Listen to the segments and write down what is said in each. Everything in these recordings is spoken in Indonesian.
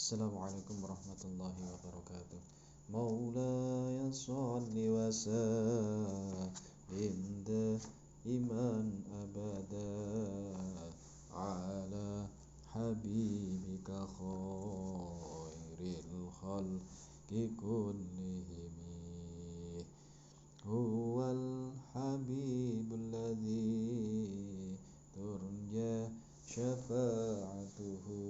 Assalamualaikum warahmatullahi wabarakatuh. Maulaya sholli wa sallim daiman abada ala habibika khairil khalqi kullihim. Huwal habibul ladzi turja syafa'atuhu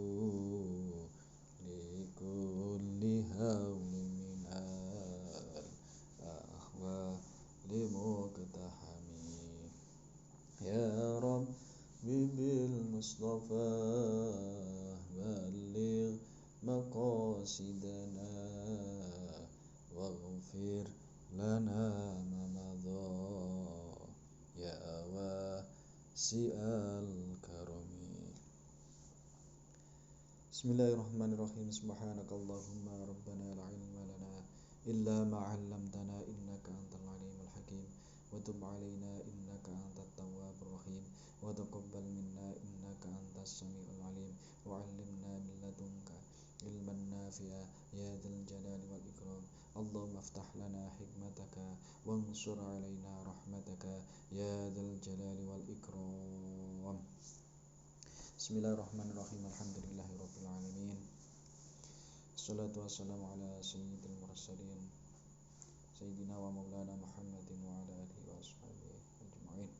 likulli hawlin minal ahwali muqtahami. Ya Rabbi bil Mustafa balligh maqasidana waghfir lana ma madha ya wasi'al karami. Bismillahirrahmanirrahim. Subhanakallahumma rabbana la ilma lana illa ma 'allamtana innaka antal alimul hakim. Wa tub 'alaina innaka antat tawwabur rahim. Wa taqabbal minna innaka antas samiul alim. Wa 'allimna min ladunka ilman nafi'a ya dzal jalali wal ikram. Allahumma iftah lana hikmataka wansur 'alaina rahmataka ya dzal jalali wal ikram. Bismillahirrahmanirrahim. Alhamdulillahirabbil alamin. Wassalatu wassalamu ala sayyidil mursalin sayyidina wa maulana Muhammadin wa ala alihi wa ashabihi ajma'in.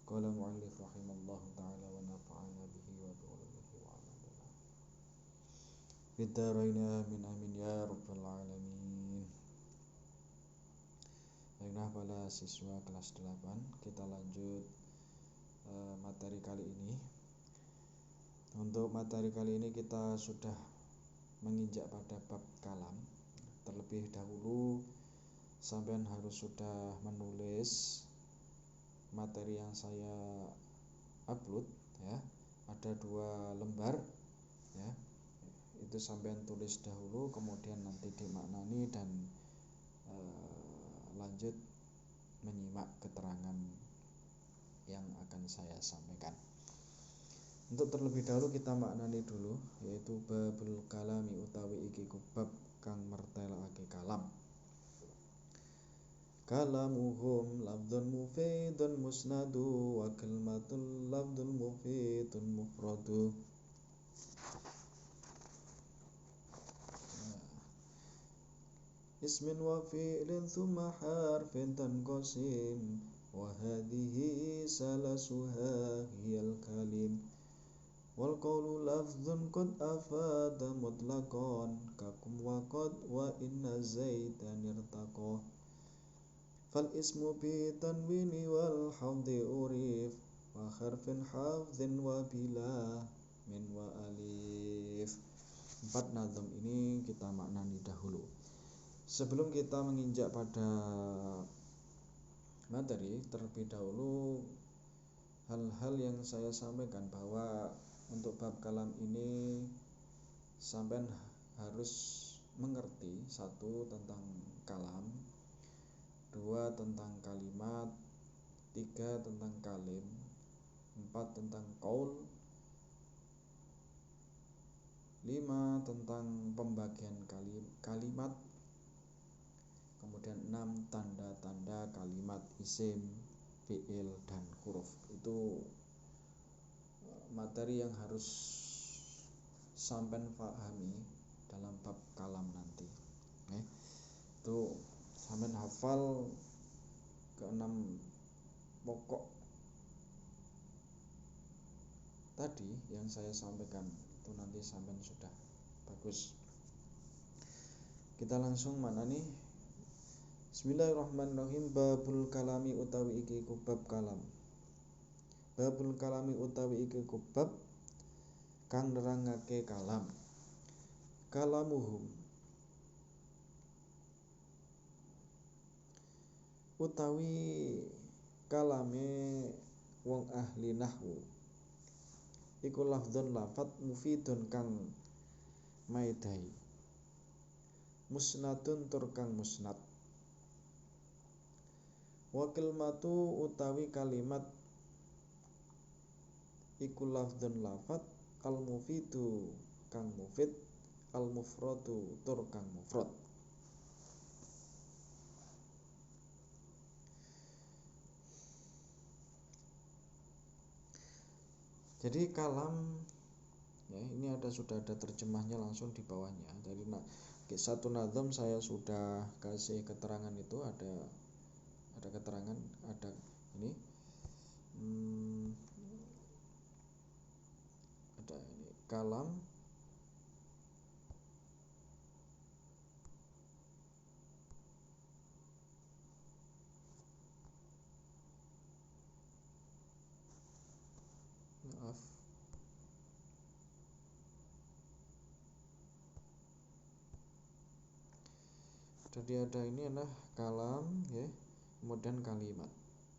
Qala mu'allif rahimallahu ta'ala wa nafa'ana bihi wa bi ulumihi wa alamina bidaraina amin amin ya rabbal alamin. Baiklah para siswa kelas 8, kita lanjut materi kali ini. Untuk materi kali ini kita sudah menginjak pada bab kalam. Terlebih dahulu sampean harus sudah menulis materi yang saya upload ya. Ada 2 lembar ya. Itu sampean tulis dahulu, kemudian nanti dimaknani dan lanjut menyimak keterangan yang akan saya sampaikan. Untuk terlebih dahulu kita maknani dulu, yaitu babul kalami utawi iki bab kang mertelake kalam. Kalamuhum lafdzun mufidun musnadu wa kalimatul lafdzul mufidun mufradu. Ismin wa fi'lin thumma harfin tanqasim wa hadhihi salasuha hiyal kalim. Wal qawlu lafdzun qad afada mutlaqan kakum wa qad wa inna zaidan irtaqa. Fal ismu bi tanwini wal hafdhi urif wa harfin hafdhin wa bila min wa alif. 4 nazam ini kita maknani dahulu. Sebelum kita menginjak pada materi, terlebih dahulu hal-hal yang saya sampaikan bahwa untuk bab kalam ini sampean harus mengerti 1 tentang kalam, 2 tentang kalimat, 3 tentang kalim, 4 tentang qaul, 5 tentang pembagian kalimat, kemudian 6 tanda-tanda kalimat isim, fi'il dan huruf. Itu materi yang harus sampean pahami dalam bab kalam nanti. Itu sampean hafal ke-6 pokok tadi yang saya sampaikan. Itu nanti sampean sudah bagus. Kita langsung maknani. Bismillahirrahmanirrahim. Babul kalami utawi iki bab kalam. Babul kalami utawi iki bab kang nerangake kalam. Kalamuhum utawi kalame wong ahli nahwu iku lafdzun lafat mufidun kang maidai, musnadun tur kang musnad. Wa kalimatu utawi kalimat iku lafdzun lafat al mufidu kang mufid al-mufradu tur kang mufrad. Jadi kalam ya, ini sudah ada terjemahnya langsung di bawahnya. Dari satu nazam saya sudah kasih keterangan, itu ada keterangan, ada ini ada ini kalam maaf jadi ada ini adalah kalam ya, kemudian kalimat.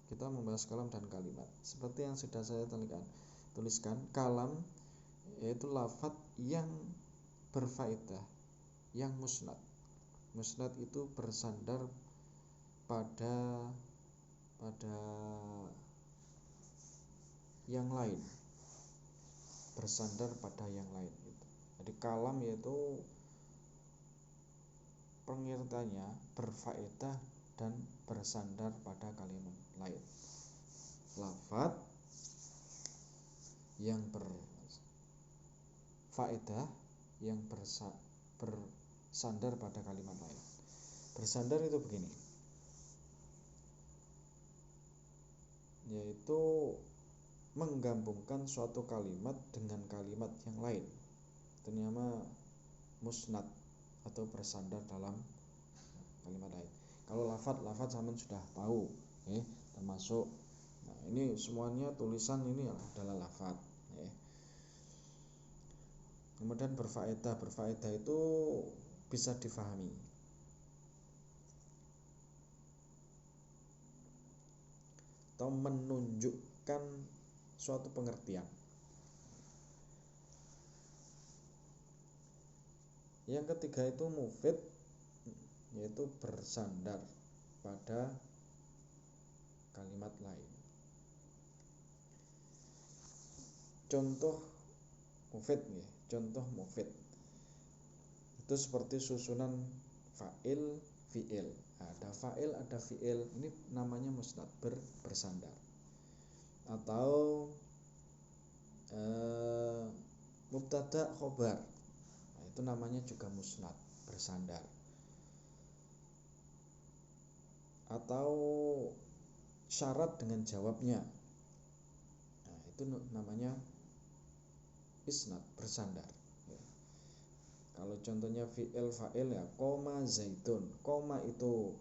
Kita membahas kalam dan kalimat. Seperti yang sudah saya tuliskan, kalam yaitu lafadz yang berfaedah, yang musnad. Musnad itu bersandar pada yang lain, bersandar pada yang lain gitu. Jadi kalam yaitu pengertiannya berfaedah dan bersandar pada kalimat lain. Lafadz yang berfaedah yang bersandar pada kalimat lain. Bersandar itu begini, yaitu menggabungkan suatu kalimat dengan kalimat yang lain. Itu namanya musnad atau bersandar dalam kalimat lain. Kalau lafadz sampean sudah tahu termasuk ini semuanya tulisan ini adalah lafadz Kemudian berfaedah itu bisa difahami atau menunjukkan suatu pengertian. Yang ketiga itu mufid, yaitu bersandar pada kalimat lain. Contoh mufid itu seperti susunan fa'il, fi'il. Ada fa'il, ada fi'il, ini namanya musnad, bersandar. Atau mubtada khobar, itu namanya juga musnad, bersandar. Atau syarat dengan jawabnya, itu namanya isnad, bersandar. Kalau contohnya fi'il, fa'il ya, koma zaitun. Koma itu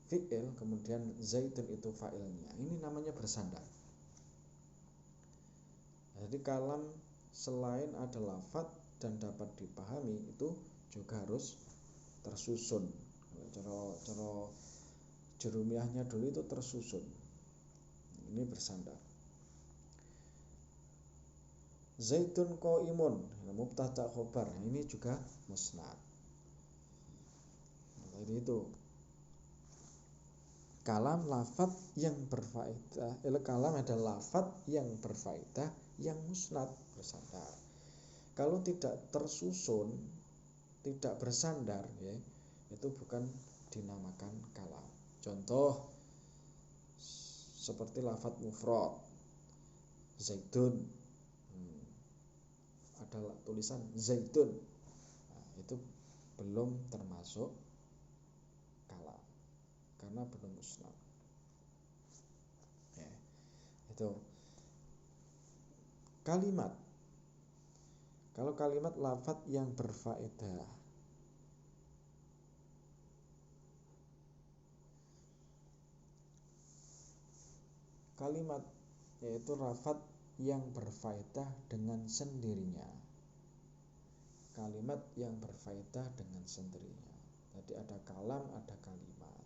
fi'il, kemudian zaitun itu fa'ilnya. Ini namanya bersandar. Jadi kalam selain ada lafadz dan dapat dipahami, itu juga harus tersusun. Cara jerumiahnya dulu itu tersusun. Ini bersandar. Zaitun qaimun, mubtada khobar, ini juga musnad. Jadi itu kalam lafadz yang berfaedah. Kalam adalah lafadz yang berfaedah, yang musnad, bersandar. Kalau tidak tersusun, tidak bersandar itu bukan dinamakan kalam. Contoh seperti lafadz mufrad zaitun, ada tulisan zaitun, itu belum termasuk kalam karena belum musnad. Itu kalimat. Kalau kalimat lafadz yang berfaedah, kalimat yaitu lafadz yang berfaedah dengan sendirinya. Kalimat yang berfaedah dengan sendirinya. Jadi ada kalam, ada kalimat.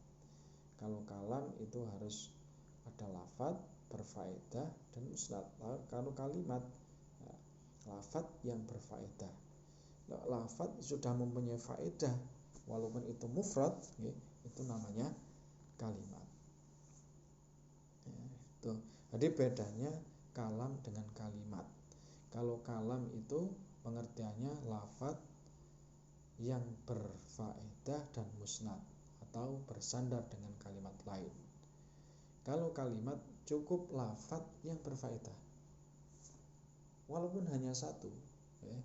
Kalau kalam itu harus ada lafadz, berfaedah, dan musnad. Kalau kalimat, lafadz yang berfaedah. Lafadz sudah mempunyai faedah, walaupun itu mufrad, itu namanya kalimat. Jadi bedanya kalam dengan kalimat. Kalau kalam itu pengertiannya lafadz yang berfaedah dan musnad atau bersandar dengan kalimat lain. Kalau kalimat cukup lafadz yang berfaedah, walaupun hanya satu, ya.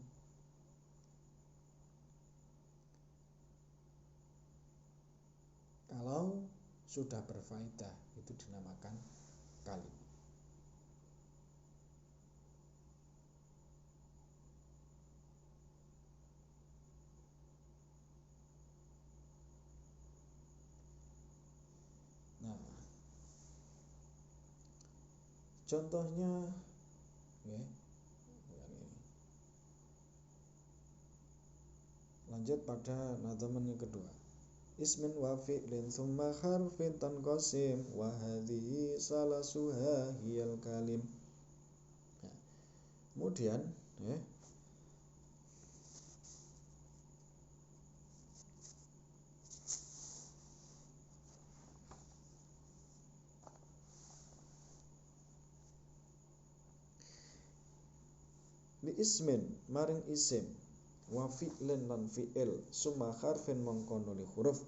Kalau sudah berfaedah itu dinamakan kalim. Nah, contohnya, ya, lanjut pada nadhaman yang kedua. Ismin wa fi'lin thumma harfin tanqasim wa hadhihi salasuha hiyal kalim. Nah, kemudian, ya, li ismin maring isim wa fi'lin lan fi'il summa harfin mongko nuli huruf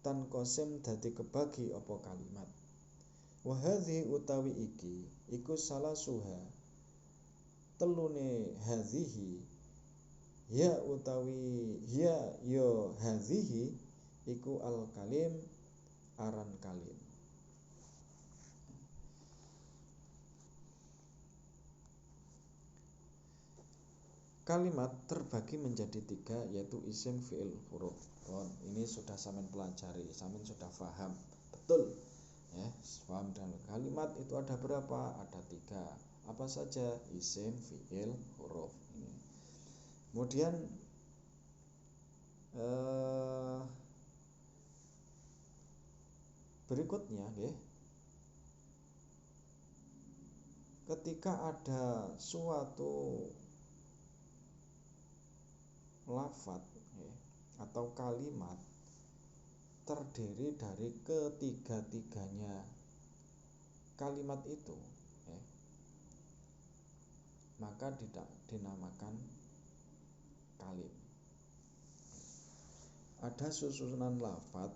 tanqasim dadi kebagi apa kalimat. Wa hadhi utawi iki iku salasuha telune hadhihi ya utawi ya yo hadhihi iku al kalim aran kalim. Kalimat terbagi menjadi 3, yaitu isim, fi'il, huruf. Ini sudah samin pelajari, samin sudah paham betul, ya. Paham. Dan kalimat itu ada berapa? Ada 3. Apa saja? Isim, fi'il, huruf. Ini. Kemudian berikutnya, ya, ketika ada suatu lafadz, ya, atau kalimat terdiri dari ketiga-tiganya kalimat itu, ya, maka tidak dinamakan kalim. Ada susunan lafadz,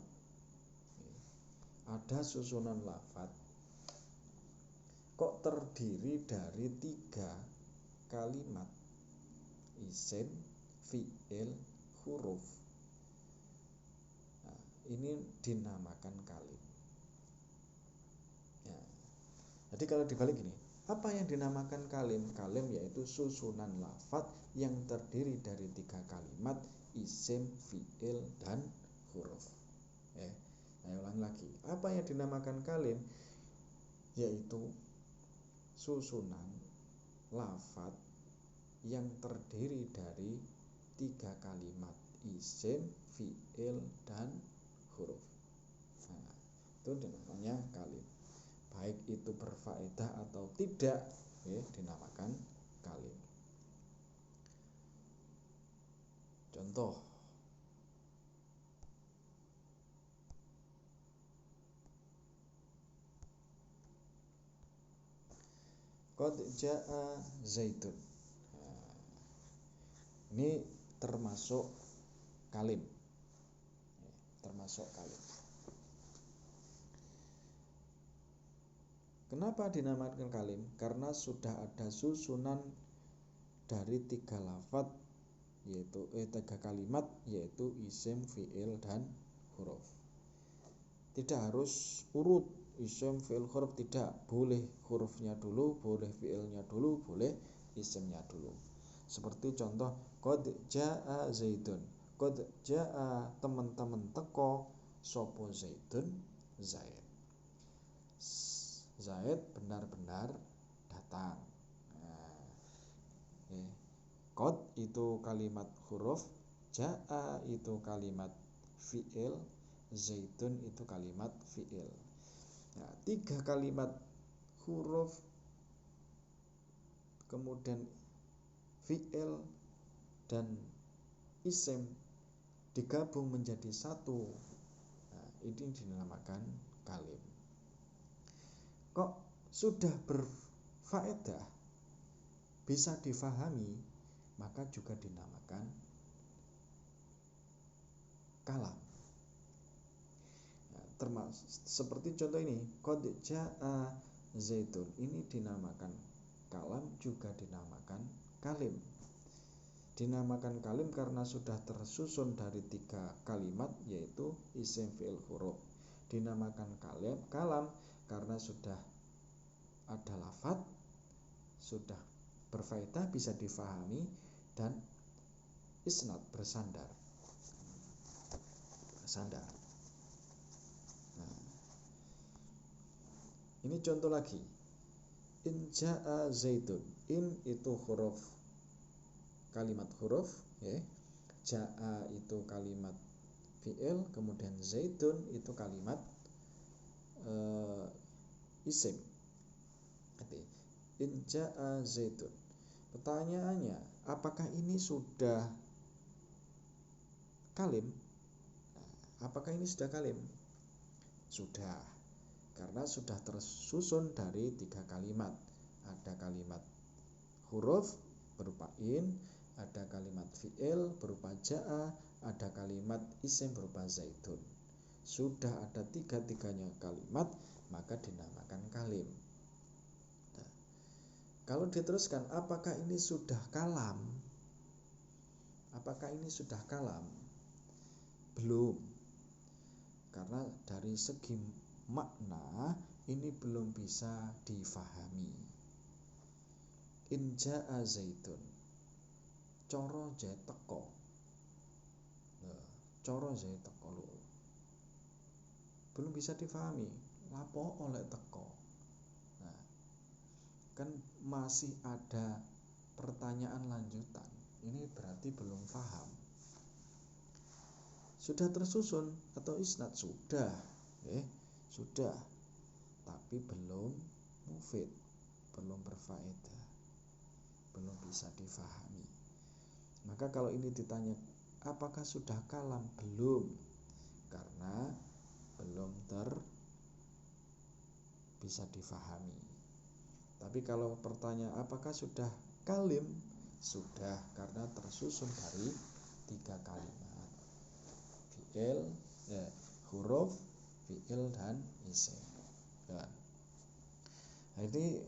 kok terdiri dari 3 kalimat, isim, fi'il, huruf. Nah, ini dinamakan kalim. Ya. Jadi kalau dibalik gini, apa yang dinamakan kalim? Kalim yaitu susunan lafadz yang terdiri dari 3 kalimat, isim, fi'il, dan huruf. Saya ulang lagi. Apa yang dinamakan kalim? Yaitu susunan lafadz yang terdiri dari 3 kalimat, isim, fi'il, dan huruf. Nah, itu namanya kalim. Baik itu berfaedah atau tidak, ya, dinamakan kalim. Contoh, qad jaa zaitun. Nah, ini termasuk kalim, ya, termasuk kalim. Kenapa dinamakan kalim? Karena sudah ada susunan dari 3 lafadz, yaitu 3 kalimat, yaitu isim, fi'il, dan huruf. Tidak harus urut isim, fi'il, huruf, tidak. Boleh hurufnya dulu, boleh fi'ilnya dulu, boleh isimnya dulu. Seperti contoh, qad jaa zaidun. Qad jaa teman-teman teko sopo zaidun, Zaid. Zaid benar-benar datang. Nah, qad itu kalimat huruf, jaa itu kalimat fi'il, zaitun itu kalimat fi'il. Nah, 3 kalimat huruf, kemudian fi'il dan isim digabung menjadi 1. Nah, ini dinamakan kalim. Kok sudah berfaedah, bisa difahami, maka juga dinamakan kalam. Termasuk seperti contoh ini, qad jaa zaitun, ini dinamakan kalam, juga dinamakan kalim. Dinamakan kalim karena sudah tersusun dari 3 kalimat, yaitu isim, fi'il, huruf. Dinamakan kalam karena sudah ada lafadz, sudah berfaedah, bisa difahami, dan isnad, bersandar. Nah, ini contoh lagi. In jaa zaitun, in itu huruf, kalimat huruf, ya. Jaa itu kalimat fi'il, kemudian zaitun itu kalimat isim. In jaa zaitun. Pertanyaannya, apakah ini sudah kalim? Apakah ini sudah kalim? Sudah, karena sudah tersusun dari 3 kalimat. Ada kalimat huruf berupa in, ada kalimat fi'il berupa jaa, ada kalimat isim berupa zaitun. Sudah ada 3-tiganya kalimat, maka dinamakan kalim. Nah, kalau diteruskan, apakah ini sudah kalam? Apakah ini sudah kalam? Belum. Karena dari segi makna ini belum bisa difahami. In jaa zaitun, coro jae teko. Coro jae teko lho. Belum bisa difahami. Lapo oleh teko. Nah, kan masih ada pertanyaan lanjutan. Ini berarti belum paham. Sudah tersusun atau isnad? Sudah, sudah, tapi belum mufid, belum berfaedah, belum bisa difahami. Maka kalau ini ditanya, apakah sudah kalam? Belum, karena belum bisa difahami. Tapi kalau pertanyaan apakah sudah kalim? Sudah, karena tersusun dari 3 kalimat. Fi'il, huruf, fi'il, dan isim. Nah, ini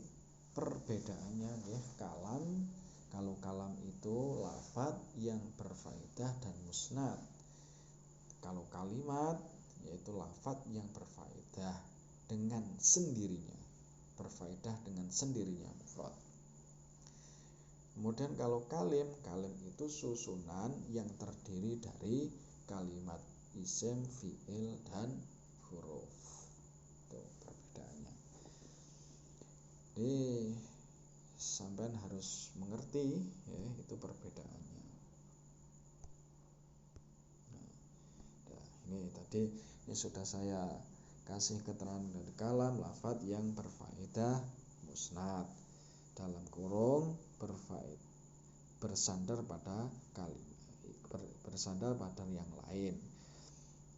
perbedaannya ya, kalam. Kalau kalam itu lafadz yang berfaedah dan musnad. Kalau kalimat yaitu lafadz yang berfaedah dengan sendirinya, berfaedah dengan sendirinya, mufrad. Kemudian kalau kalim itu susunan yang terdiri dari kalimat isim, fi'il, dan huruf. Itu perbedaannya. Jadi sampean harus mengerti ya, itu perbedaannya. Nah, ini tadi ini sudah saya kasih keterangan dari kalam, lafadz yang berfaedah musnad, dalam kurung berfaedah, bersandar pada kalimat, bersandar pada yang lain.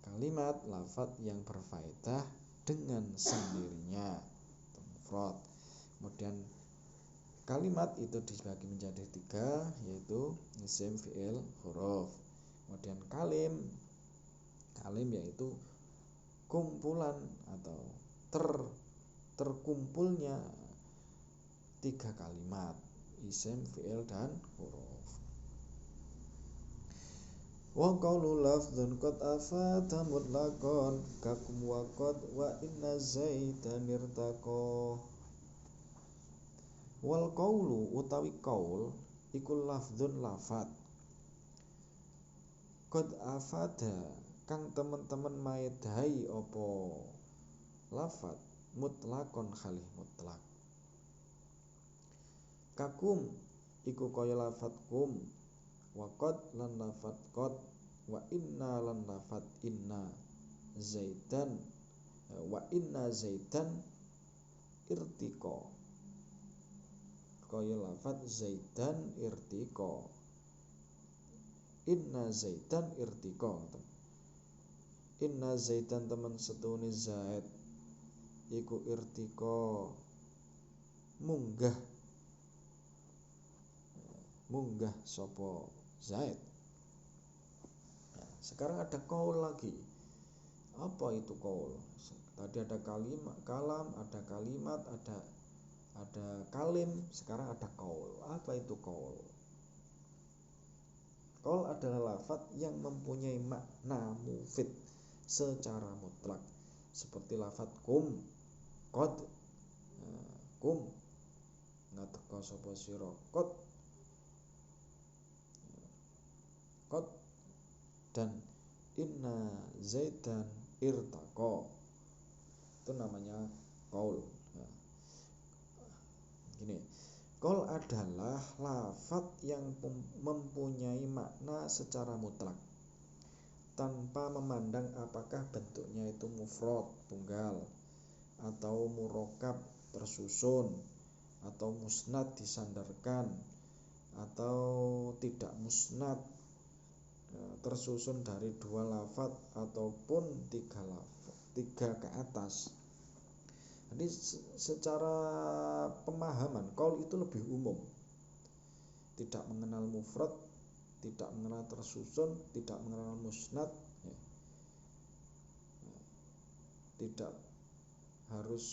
Kalimat, lafadz yang berfaedah dengan sendirinya, mufrad. Kemudian kalimat itu dibagi menjadi 3, yaitu isim, fi'il, huruf. Kemudian kalim yaitu kumpulan atau terkumpulnya 3 kalimat, isim, fi'il, dan huruf. Wa qawlu lafdzun qad afata mutlaqan kakum wa qad wa inna zaitan irtaqa. Wal qawlu utawi qaul iku lafdzun lafadz qad afada kang temen-temen maedahi apa lafadz mutlaqon khalih mutlak. Kakum iku kaya lafadz kum, wa qad lan lafadz qad, wa inna lan lafadz inna, zaitan wa inna zaitan irtiqa, kaya lafadz zaitan irtiqa, inna zaitan irtiqa. Inna zaitan temen setune zaid iku irtiqa munggah sapa zaid. Sekarang ada qaul lagi. Apa itu qaul? Tadi ada kalimat, kalam, ada kalimat, ada kalim, sekarang ada qaul. Apa itu qaul? Qaul adalah lafaz yang mempunyai makna mufid secara mutlak, seperti lafaz kum, qad, kum ngateka sapa sira, qad, dan inna zaidan irtaqa. Itu namanya qaul. Gini, qaul adalah lafaz yang mempunyai makna secara mutlak tanpa memandang apakah bentuknya itu mufrad tunggal atau murakkab tersusun atau musnad disandarkan atau tidak musnad tersusun dari dua lafaz ataupun tiga ke atas. Jadi secara pemahaman qaul itu lebih umum, tidak mengenal mufrad, tidak mengenal tersusun, tidak mengenal musnad, ya. Tidak harus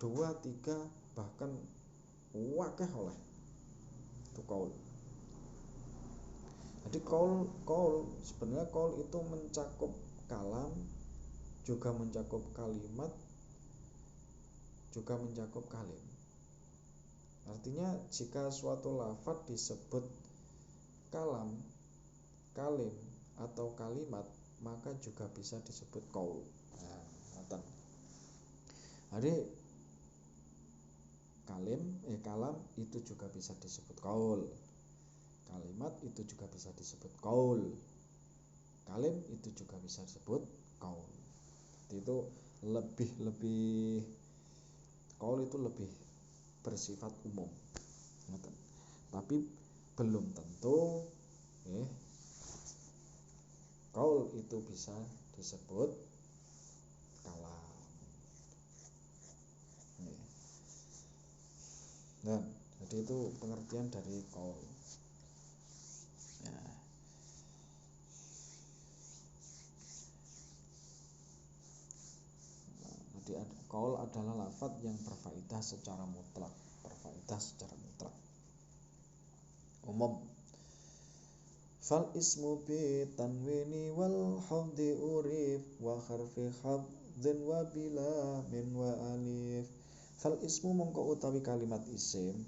2, 3, bahkan wakeh oleh itu qaul. Jadi sebenarnya qaul itu mencakup kalam, juga mencakup kalimat, juga mencakup kalim. Artinya jika suatu lafaz disebut kalam, kalim, atau kalimat, maka juga bisa disebut qaul. Jadi kalam itu juga bisa disebut qaul. Kalimat itu juga bisa disebut qaul. Kalim itu juga bisa disebut qaul. Itu lebih qaul itu lebih bersifat umum. Tapi belum tentu qaul itu bisa disebut kalam. Nah, jadi itu pengertian dari qaul. Jadi qaul adalah lafaz yang berfaedah secara mutlak, umum. Fal ismu bi tanwini wal hafdi urif wa harfi hafdin wa bila min wa alif. Fal ismu mongko utawi kalimat isim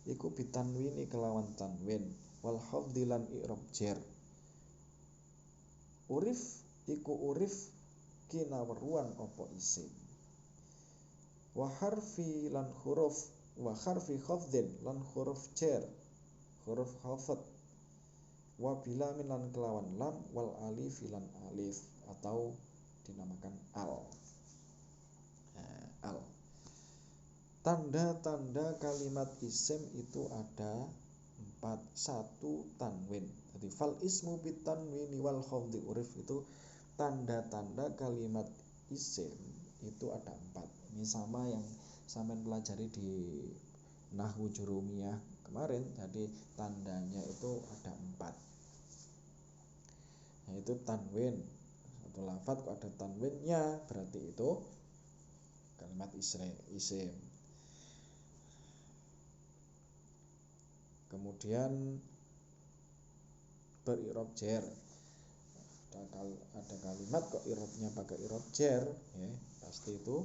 iku bitanwini kelawan tanwin wal hafdi lan i'rab jar. Urif iku urif kinaweruan apa isim. Wa harfi lan huruf wa harfi khafdin lan huruf jar, huruf khafd. Wa bila min lan kelawan lam wal alif lan alif atau dinamakan al. Tanda-tanda kalimat isim itu ada 4. 1 tanwin. Jadi fal ismu bit tanwini wal khafdi urif itu tanda-tanda kalimat isim itu ada 4. Ini sama yang sampean pelajari di nahwu jurumiyah kemarin. Jadi tandanya itu ada 4. Yaitu tanwin. Satu lafaz kok ada tanwinnya berarti itu kalimat isim. Kemudian beri'rab jar. Ada kalimat kok i'rabnya pakai i'rab jar, ya, pasti itu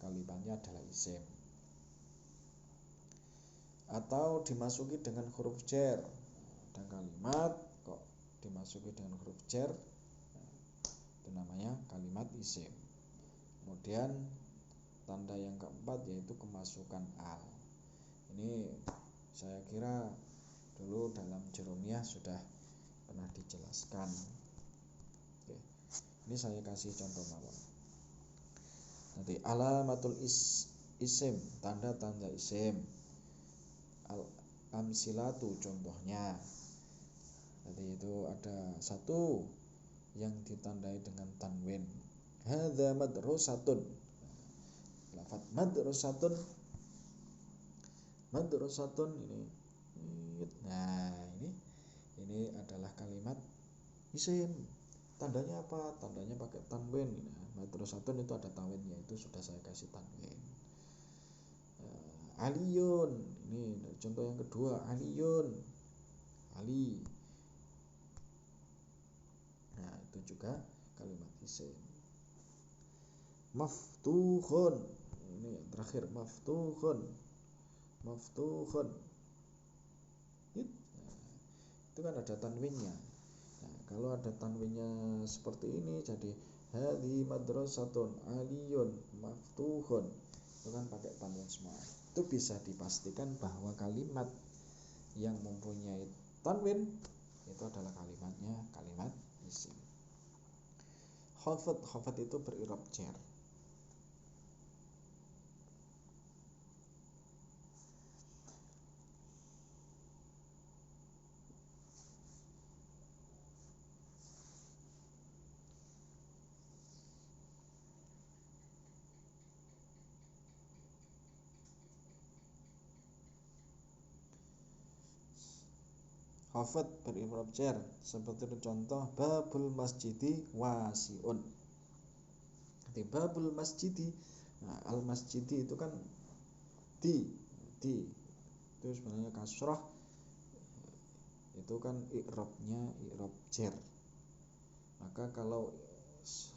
kalimatnya adalah isim. Atau dimasuki dengan huruf jar. Ada kalimat kok dimasuki dengan huruf jar, itu namanya kalimat isim. Kemudian tanda yang keempat yaitu kemasukan al. Ini saya kira dulu dalam jurumiyah sudah pernah dijelaskan. Oke. Ini saya kasih contoh mawon. Nanti alamatul isim, tanda-tanda isim. Amsilatu contohnya. Jadi itu ada 1 yang ditandai dengan tanwin. Hadza madrasatun. Lafaz madrasatun ini. Nah, ini adalah kalimat isim. Tandanya apa? Tandanya pakai tanwin. Madrosatun itu ada tanwinnya, itu sudah saya kasih tanwin. Aliyun, ini contoh yang kedua, aliyun, ali. Nah, itu juga kalimat isim. Maftuhun, ini yang terakhir, maftuhun, maftuhun. Itu kan ada tanwinnya. Nah, kalau ada tanwinnya seperti ini jadi hadhi madrasatun aliyun maftuhun. Itu kan pakai tanwin semua. Itu bisa dipastikan bahwa kalimat yang mempunyai tanwin itu adalah kalimatnya kalimat isim. Khafat itu berirab jar. Khafat berirab jar seperti contoh babul masjidi wasiun. Di babul masjidi, nah, al masjidi itu kan di itu sebenarnya kasrah, itu kan i'rabnya i'rab jar. Maka kalau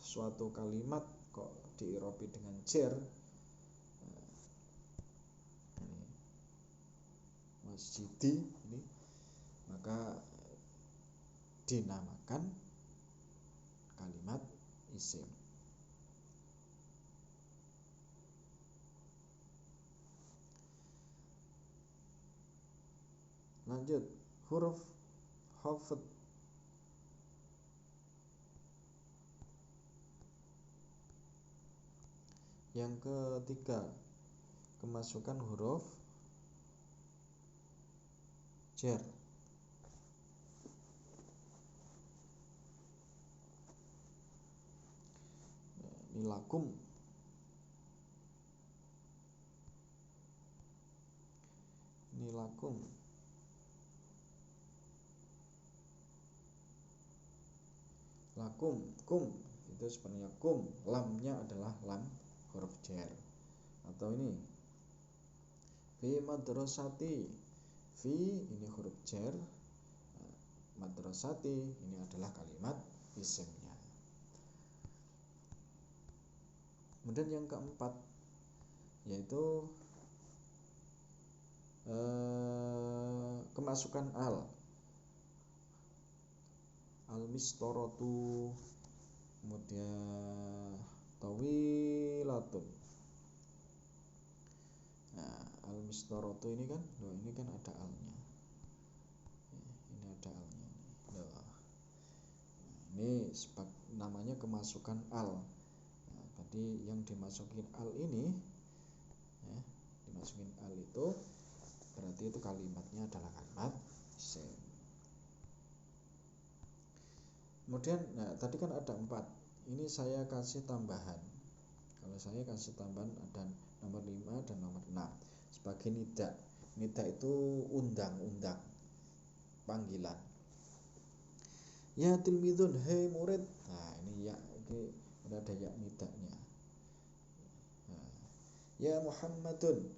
suatu kalimat kok di'irabi dengan jar, ini masjidi ini, maka dinamakan kalimat isim. Lanjut, huruf khafat. Yang ketiga, kemasukan huruf jar. Ini lakum, ini lakum. Lakum, kum, itu sebenarnya kum, lamnya adalah lam huruf jar. Atau ini fi madrasati, fi ini huruf jar, madrasati ini adalah kalimat isimnya. Kemudian yang keempat yaitu kemasukan al mistoratu, kemudian tawilatun. Nah, al mistoratu ini kan, ini kan ada alnya. Ini ada alnya. Ini namanya kemasukan al. Nah, tadi yang dimasukin al ini, ya, dimasukin al itu berarti itu kalimatnya adalah kalimat isim. Kemudian, nah tadi kan ada 4. Ini saya kasih tambahan. Kalau saya kasih tambahan ada nomor 5 dan nomor 6 sebagai nida. Nida itu undang-undang, panggilan. Ya tilmidun, hei murid. Nah, ini ya, ini ada ya nidanya. Nah, ya Muhammadun.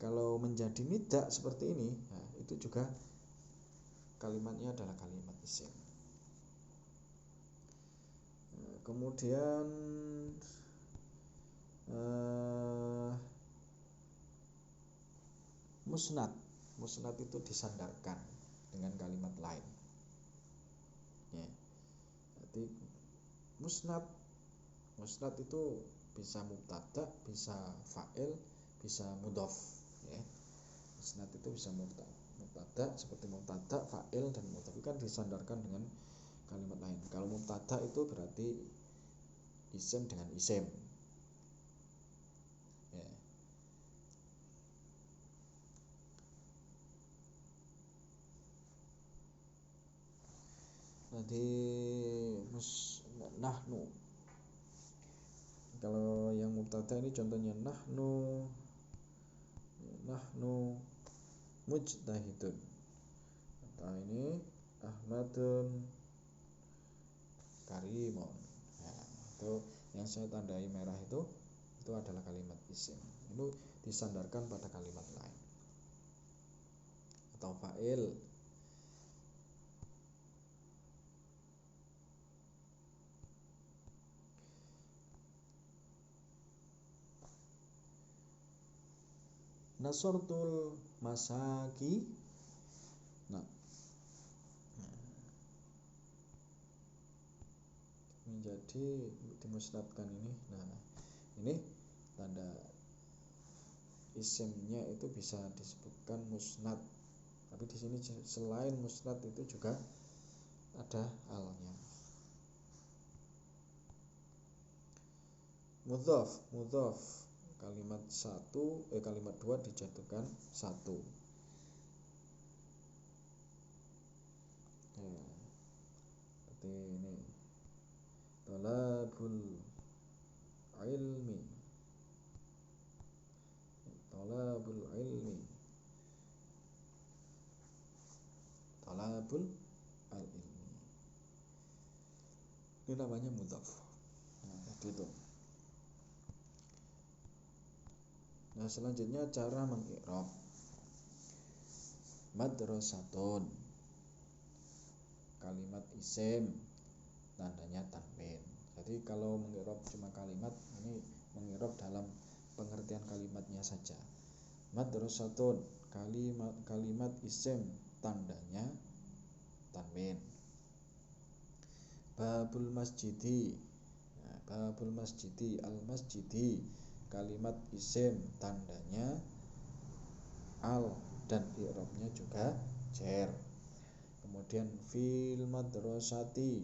Kalau menjadi nida seperti ini, nah, itu juga kalimatnya adalah kalimat isim. Nah, kemudian musnad itu disandarkan dengan kalimat lain. Ya. Jadi musnad itu bisa mubtada, bisa fa'il, bisa mudhof, ya. Musnad itu bisa mubtada seperti mubtada, fa'il dan mudhof kan disandarkan dengan kalimat lain. Kalau mubtada itu berarti isim dengan isim. Ya. Nanti nahnu. Kalau yang mubtada ini contohnya nahnu mujtahidun. Atau ini Ahmadun karimun. Nah, itu yang saya tandai merah itu adalah kalimat isim. Itu disandarkan pada kalimat lain atau fa'il. Nasortul masaki. Nah, menjadi dimusnadkan ini. Nah, ini tanda isimnya itu bisa disebutkan musnad. Tapi di sini selain musnad itu juga ada alnya. Mudhaf kalimat 2 dijatuhkan 1. Ya, seperti ini. Talabul ilmi. Talabul ilmi. Talabul al-ilmi. Ini namanya mudhaf. Nah, itu. Nah, selanjutnya cara mengi'rab. Madrasatun. Kalimat isim, tandanya tanwin. Jadi kalau mengi'rab cuma kalimat, ini mengi'rab dalam pengertian kalimatnya saja. Madrasatun, kalimat isim, tandanya tanwin. Babul masjidi. Nah, babul masjidi, al-masjidi, kalimat isim, tandanya al dan i'rabnya juga jar. Kemudian fil madrasati,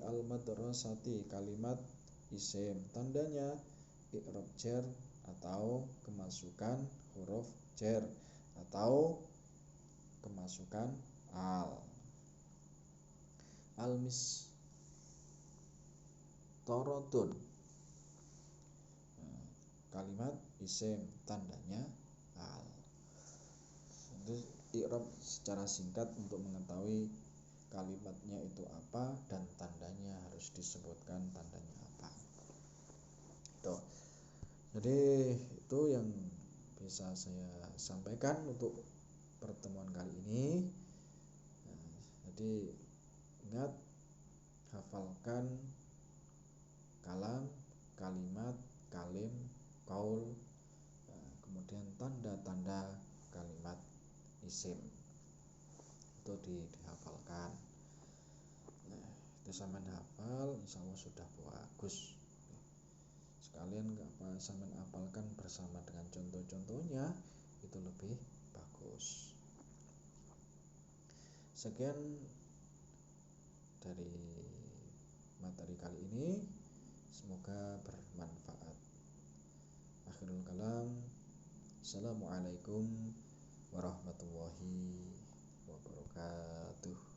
al madrasati, kalimat isim, tandanya i'rab jar atau kemasukan huruf jar atau kemasukan al. Al-mistaratun, kalimat isim, tandanya al. Itu i'rab secara singkat untuk mengetahui kalimatnya itu apa dan tandanya harus disebutkan tandanya apa. Tuh. Jadi itu yang bisa saya sampaikan untuk pertemuan kali ini. Nah, jadi ingat, hafalkan kalam, kalimat, kalim, qaul, kemudian tanda-tanda kalimat isim itu dihafalkan. Nah, itu sampean hafal, insya Allah sudah bagus. Sekalian sampean hafalkan bersama dengan contoh-contohnya, itu lebih bagus. Sekian dari materi kali ini, semoga bermanfaat. Akhirul kalam, assalamualaikum warahmatullahi wabarakatuh.